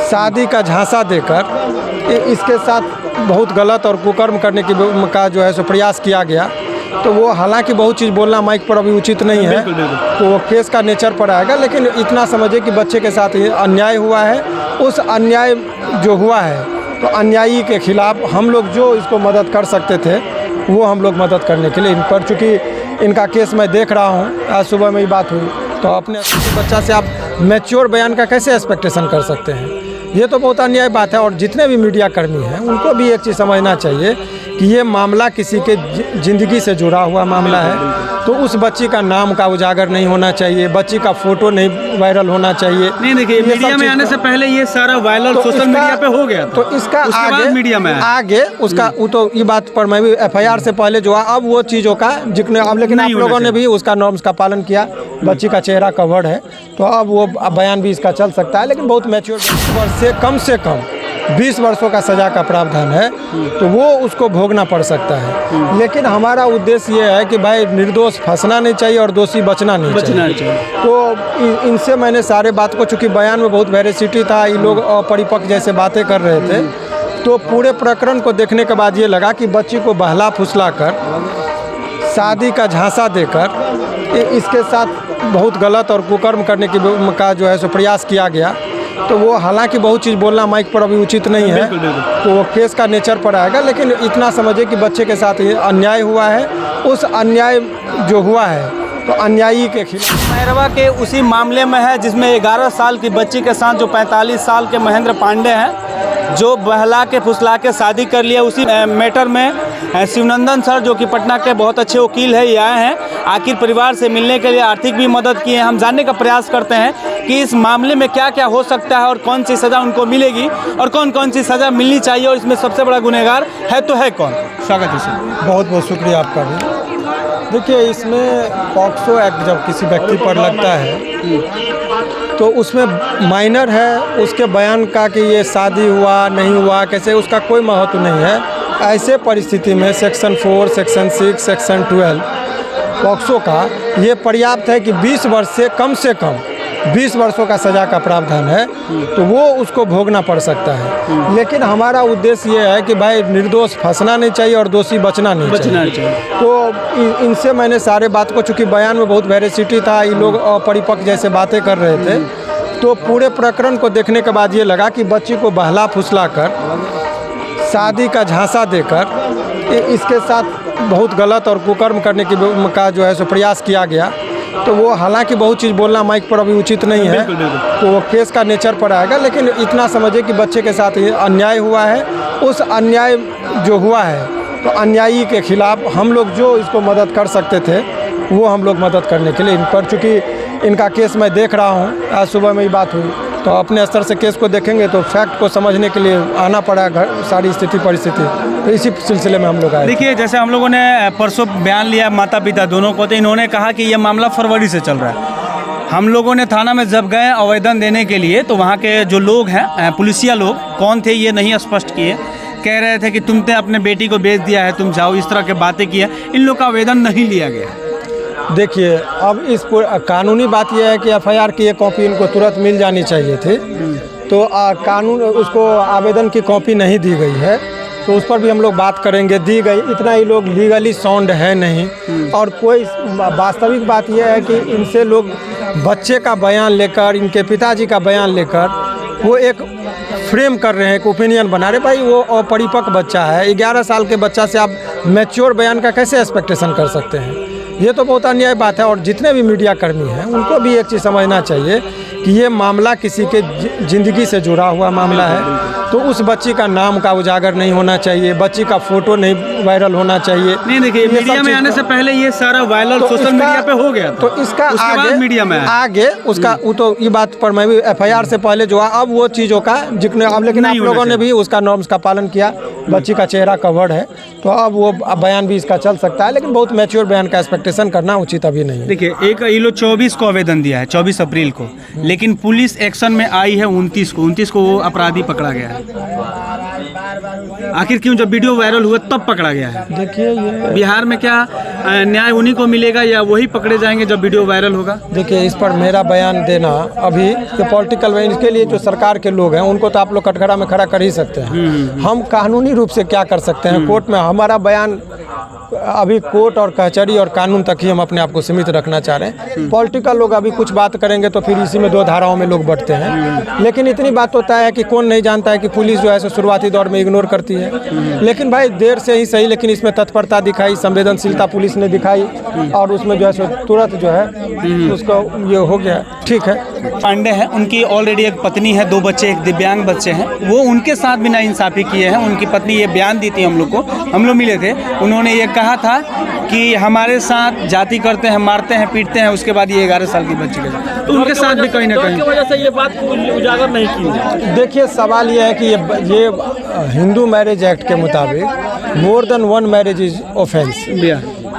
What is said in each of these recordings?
शादी का झांसा देकर इसके साथ बहुत गलत और कुकर्म करने का जो है सो प्रयास किया गया। तो वो हालांकि बहुत चीज़ बोलना माइक पर अभी उचित नहीं है, तो वो केस का नेचर पर आएगा। लेकिन इतना समझिए कि बच्चे के साथ ये अन्याय हुआ है। उस अन्याय जो हुआ है तो अन्यायी के खिलाफ हम लोग जो इसको मदद कर सकते थे वो हम लोग मदद करने के लिए इन पर, चूँकि इनका केस मैं देख रहा हूँ, आज सुबह में ही बात हुई, तो अपने बच्चा से आप मैच्योर बयान का कैसे एक्सपेक्टेशन कर सकते हैं? ये तो बहुत अन्याय बात है। और जितने भी मीडिया कर्मी हैं उनको भी एक चीज़ समझना चाहिए कि ये मामला किसी के ज़िंदगी से जुड़ा हुआ मामला है, तो उस बच्ची का नाम का उजागर नहीं होना चाहिए, बच्ची का फोटो नहीं वायरल होना चाहिए। नहीं, देखिए मीडिया में आने से पहले ये सारा वायरल तो सोशल मीडिया पे हो गया था, तो इसका आगे मीडिया में आगे उसका वो तो ये बात पर मैं भी FIR से पहले जो अब वो चीज़ों का जिक्र अब, लेकिन आप लोगों ने भी उसका नॉर्म्स का पालन किया। बच्ची का चेहरा कवर्ड है, तो अब वो बयान भी इसका चल सकता है। लेकिन बहुत मैच्योर से कम 20 वर्षों का सज़ा का प्रावधान है, तो वो उसको भोगना पड़ सकता है। लेकिन हमारा उद्देश्य ये है कि भाई निर्दोष फंसना नहीं चाहिए और दोषी बचना नहीं चाहिए। तो इनसे मैंने सारे बात को, चूँकि बयान में बहुत वेरिसिटी था, ये लोग अपरिपक्व जैसे बातें कर रहे थे, तो पूरे प्रकरण को देखने के बाद ये लगा कि बच्ची को बहला फुसला कर शादी का झांसा देकर इसके साथ बहुत गलत और कुकर्म करने का जो है सो प्रयास किया गया। तो वो हालांकि बहुत चीज़ बोलना माइक पर अभी उचित नहीं है, तो वो केस का नेचर पर आएगा। लेकिन इतना समझिए कि बच्चे के साथ ये अन्याय हुआ है। उस अन्याय जो हुआ है तो अन्यायी के खिलाफ मैरवा के उसी मामले में है जिसमें 11 साल की बच्ची के साथ जो 45 साल के महेंद्र पांडे हैं, जो बहला के फुसला के शादी कर लिया। उसी मैटर में शिवनंदन सर, जो कि पटना के बहुत अच्छे वकील है, ये आए हैं आखिर परिवार से मिलने के लिए, आर्थिक भी मदद किए। हम जानने का प्रयास करते हैं कि इस मामले में क्या क्या हो सकता है और कौन सी सज़ा उनको मिलेगी और कौन कौन सी सज़ा मिलनी चाहिए, और इसमें सबसे बड़ा गुनहगार है तो है कौन। स्वागत है सर। बहुत बहुत शुक्रिया आपका भी। देखिए, इसमें पॉक्सो एक्ट जब किसी व्यक्ति पर लगता है तो उसमें माइनर है, उसके बयान का कि ये शादी हुआ नहीं हुआ कैसे, उसका कोई महत्व नहीं है। ऐसे परिस्थिति में सेक्शन 4, सेक्शन 6, सेक्शन 12 पॉक्सो का ये पर्याप्त है कि 20 वर्ष से कम 20 वर्षों का सज़ा का प्रावधान है, तो वो उसको भोगना पड़ सकता है। लेकिन हमारा उद्देश्य ये है कि भाई निर्दोष फंसना नहीं चाहिए और दोषी बचना नहीं चाहिए। तो इनसे मैंने सारे बात को, चूँकि बयान में बहुत वेरिसिटी था, ये लोग अपरिपक्व जैसे बातें कर रहे थे, तो पूरे प्रकरण को देखने के बाद ये लगा कि बच्ची को बहला फुसला कर शादी का झांसा देकर इसके साथ बहुत गलत और कुकर्म करने का जो है सो प्रयास किया गया। तो वो हालांकि बहुत चीज़ बोलना माइक पर अभी उचित नहीं है, तो वो केस का नेचर पर आएगा। लेकिन इतना समझिए कि बच्चे के साथ ये अन्याय हुआ है। उस अन्याय जो हुआ है तो अन्यायी के खिलाफ हम लोग जो इसको मदद कर सकते थे वो हम लोग मदद करने के लिए इन पर, चूँकि इनका केस मैं देख रहा हूँ, आज सुबह में ही बात हुई, तो अपने स्तर से केस को देखेंगे तो फैक्ट को समझने के लिए आना पड़ा, घर सारी स्थिति परिस्थिति, तो इसी सिलसिले में हम लोग आए। देखिए, जैसे हम लोगों ने परसों बयान लिया माता पिता दोनों को, तो इन्होंने कहा कि ये मामला फरवरी से चल रहा है। हम लोगों ने थाना में जब गए आवेदन देने के लिए, तो वहाँ के जो लोग हैं, पुलिसिया लोग कौन थे ये नहीं स्पष्ट किए। कह रहे थे कि तुमने अपने बेटी को बेच दिया है, तुम जाओ, इस तरह की बातें की है। इन लोग का आवेदन नहीं लिया गया। देखिए, अब इस कानूनी बात यह है कि FIR की एक कॉपी इनको तुरंत मिल जानी चाहिए थी, तो कानून उसको आवेदन की कॉपी नहीं दी गई है, तो उस पर भी हम लोग बात करेंगे। दी गई, इतना ही लोग लीगली साउंड है नहीं। और कोई वास्तविक बात यह है कि इनसे लोग बच्चे का बयान लेकर, इनके पिताजी का बयान लेकर वो एक फ्रेम कर रहे हैं, एक ओपिनियन बना रहे। भाई वो अपरिपक्व बच्चा है, 11 साल के बच्चा से आप मैच्योर बयान का कैसे एक्सपेक्टेशन कर सकते हैं? ये तो बहुत अन्याय बात है। और जितने भी मीडिया कर्मी हैं उनको भी एक चीज़ समझना चाहिए कि ये मामला किसी के ज़िंदगी से जुड़ा हुआ मामला है, तो उस बच्ची का नाम का उजागर नहीं होना चाहिए, बच्ची का फोटो नहीं वायरल होना चाहिए। नहीं, देखिए मीडिया में आने से पहले ये सारा वायरल तो सोशल मीडिया पे हो गया था, तो इसका आगे मीडिया में आगे उसका वो तो ये बात पर मैं भी FIR से पहले जो अब वो चीज़ों का जिक्र अब, लेकिन आप लोगों ने भी उसका नॉर्म्स का पालन किया। बच्ची का चेहरा कवर्ड है, तो अब वो बयान भी इसका चल सकता है। लेकिन बहुत मैच्योर बयान का एक्सपेक्टेशन करना उचित अभी नहीं है। देखिए, एक ये लोग 24 को आवेदन दिया है, 24 अप्रैल को, लेकिन पुलिस एक्शन में आई है 29 को वो अपराधी पकड़ा गया है। आखिर क्यों जब वीडियो वायरल हुआ तब पकड़ा गया है? देखिए ये बिहार में क्या न्याय उन्हीं को मिलेगा या वही पकड़े जाएंगे जब वीडियो वायरल होगा? देखिए इस पर मेरा बयान देना अभी ये पॉलिटिकल बयान, इसके लिए जो सरकार के लोग हैं उनको तो आप लोग कटघरा में खड़ा कर ही सकते हैं। हम कानूनी रूप से क्या कर सकते हैं? कोर्ट में हमारा बयान अभी कोर्ट और कचहरी और कानून तक ही हम अपने आप को सीमित रखना चाह रहे हैं। पॉलिटिकल लोग अभी कुछ बात करेंगे तो फिर इसी में 2 धाराओं में लोग बढ़ते हैं। लेकिन इतनी बात होता है कि कौन नहीं जानता है कि पुलिस जो है सो शुरुआती दौर में इग्नोर करती है, लेकिन भाई देर से ही सही, लेकिन इसमें तत्परता दिखाई, संवेदनशीलता पुलिस ने दिखाई और उसमें जो है सो तुरंत जो है उसको ये हो गया। ठीक है, पांडे हैं, उनकी ऑलरेडी एक पत्नी है, 2 बच्चे, एक दिव्यांग बच्चे हैं। वो उनके साथ भी नाइंसाफ़ी किए हैं। उनकी पत्नी ये बयान दी थी हम लोग को, हम लोग मिले थे। उन्होंने ये कहा था कि हमारे साथ जाति करते हैं, मारते हैं, पीटते हैं, उसके बाद ये 11 साल की बच्ची के साथ, तो उनके साथ भी कहीं ना कहीं वजह से ये बात को उजागर नहीं की। देखिए सवाल ये है कि ये हिंदू मैरिज एक्ट के मुताबिक more than 1 marriage is offence.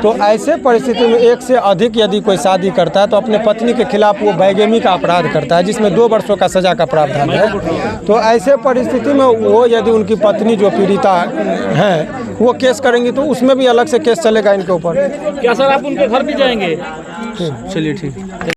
तो ऐसे परिस्थिति में एक से अधिक यदि कोई शादी करता है तो अपने पत्नी के खिलाफ वो बैगेमी का अपराध करता है, जिसमें 2 वर्षों का सजा का प्रावधान है। तो ऐसे परिस्थिति में वो यदि उनकी पत्नी जो पीड़िता हैं वो केस करेंगी तो उसमें भी अलग से केस चलेगा इनके ऊपर। क्या सर आप उनके घर भी जाएंगे? चलिए ठीक है।